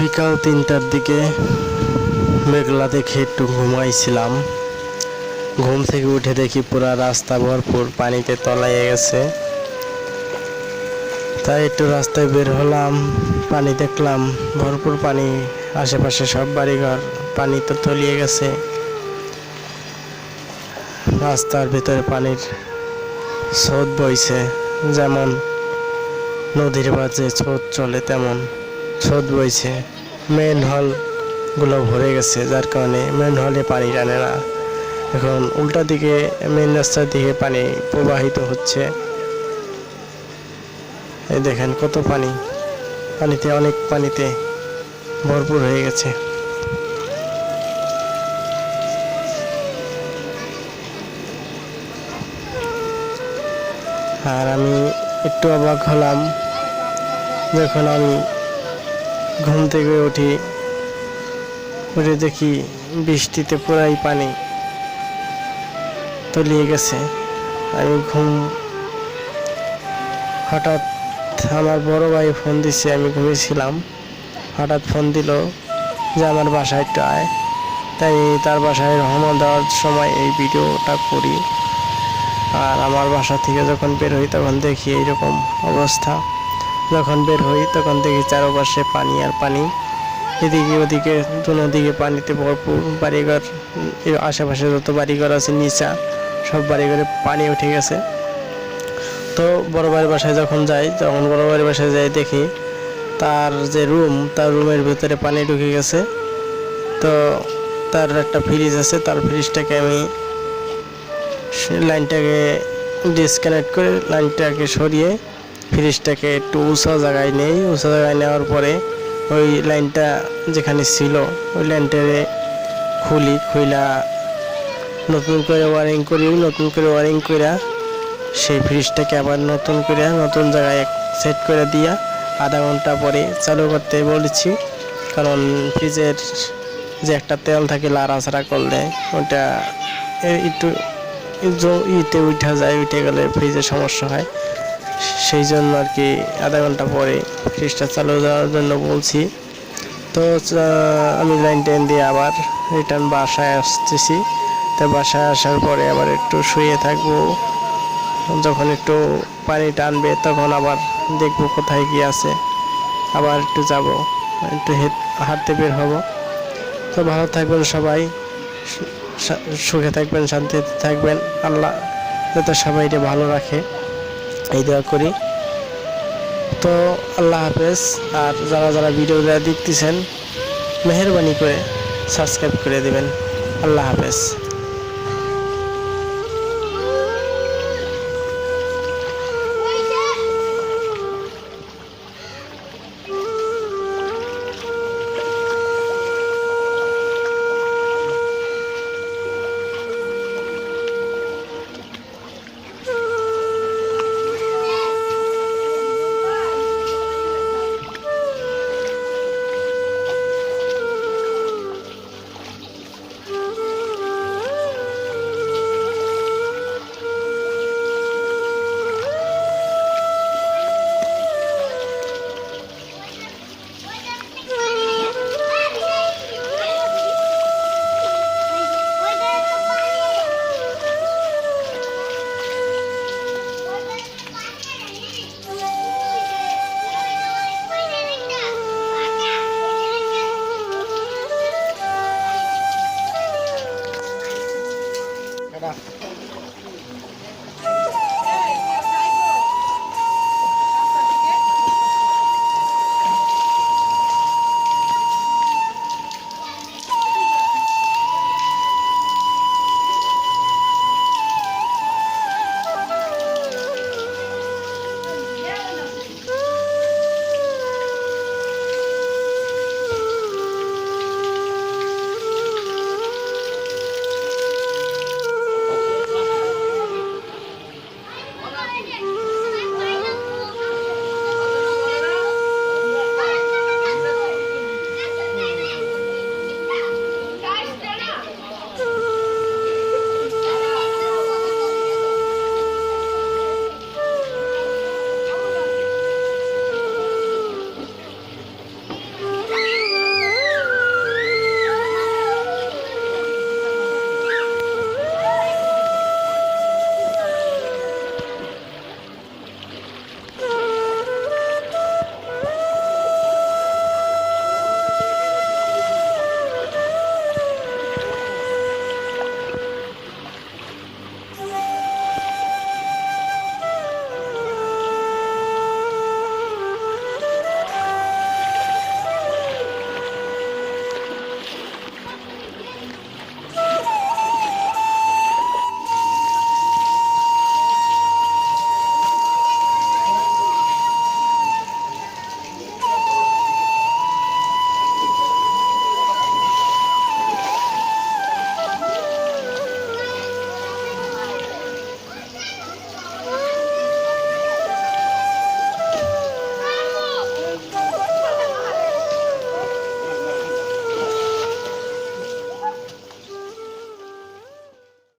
বিকাল ৩টার দিকে মেঘলা দেখে একটু ঘুমাইছিলাম। ঘুম থেকে উঠে দেখি পুরা রাস্তা ভরপুর পানিতে তলাইয়ে গেছে। তাই একটু রাস্তায় বের হলাম, পানি দেখলাম ভরপুর পানি, আশেপাশে সব বাড়িঘর পানিতে তলিয়ে গেছে। রাস্তার ভিতরে পানির স্রোত বইছে, যেমন নদীর মাঝে স্রোত চলে তেমন স্রোত বইছে। মেন হলগুলো ভরে গেছে, যার কারণে মেন হলে পানি টানে না। এখন উল্টা দিকে মেন রাস্তার দিকে পানি প্রবাহিত হচ্ছে। এই দেখেন কত পানি, পানিতে অনেক পানিতে ভরপুর হয়ে গেছে। আর আমি একটু অবাক হলাম যখন আমি ঘুম থেকে উঠে দেখি বৃষ্টিতে পুরাই পানি তলিয়ে গেছে। আমি হঠাৎ আমার বড় ভাই ফোন দিছে, আমি ঘুমিয়েছিলাম। হঠাৎ ফোন দিল যে আমার বাসায় একটু আয়। তাই তার বাসায় রওনা দেওয়ার সময় এই ভিডিওটা করি। আর আমার বাসা থেকে যখন বের হই তখন দেখি এইরকম অবস্থা। যখন বের হই তখন দেখি চারপাশে পানি আর পানি, এদিকে ওদিকে দুদিকে পানিতে ভরপুর। বাড়িঘর, আশেপাশে যত বাড়িঘর আছে নিচা সব বাড়িঘরে পানি উঠে গেছে। তো বড় ভাইয়ের বাসায় যখন যাই, তখন বড় ভাইয়ের বাসায় যাই দেখি তার যে রুম, তার রুমের ভিতরে পানি ঢুকে গেছে। তো তার একটা ফ্রিজ আছে, তার ফ্রিজটাকে আমি লাইনটাকে ডিসকানেক্ট করে লাইনটাকে সরিয়ে ফ্রিজটাকে একটু উঁচা জায়গায় নেই। উঁচা জায়গায় নেওয়ার পরে ওই লাইনটা যেখানে ছিল ওই লাইনটারে খুইলা নতুন করে ওয়ারিং করে সেই ফ্রিজটাকে আবার নতুন জায়গায় সেট করে দিয়া আধা ঘন্টা পরে চালু করতে বলেছি। কারণ ফ্রিজের যে একটা তেল থাকে লাড়াচাড়া করলে ওটা একটু উঠে গেলে ফ্রিজের সমস্যা হয়। সেই জন্য আর কি আধা ঘন্টা পরে ফ্রিজটা চালু দেওয়ার জন্য বলছি। তো আমি লাইন দিয়ে আবার রিটার্ন বাসায় আসতেছি। তো বাসায় আসার পরে আবার একটু শুয়ে থাকবো। যখন একটু পানি টানবে তখন আবার দেখবো কোথায় কি আছে, আবার একটু যাব, একটু হাঁটতে বের হব। তো ভালো থাকবেন সবাই, সুখে থাকবেন, শান্তিতে থাকবেন। আল্লাহ যাতে সবাইকে ভালো রাখে এই দোয়া করি। তো আল্লাহ হাফেজ। আর যারা ভিডিওটা দেখতেছেন মেহেরবানি করে সাবস্ক্রাইব করে দেবেন। আল্লাহ হাফেজ।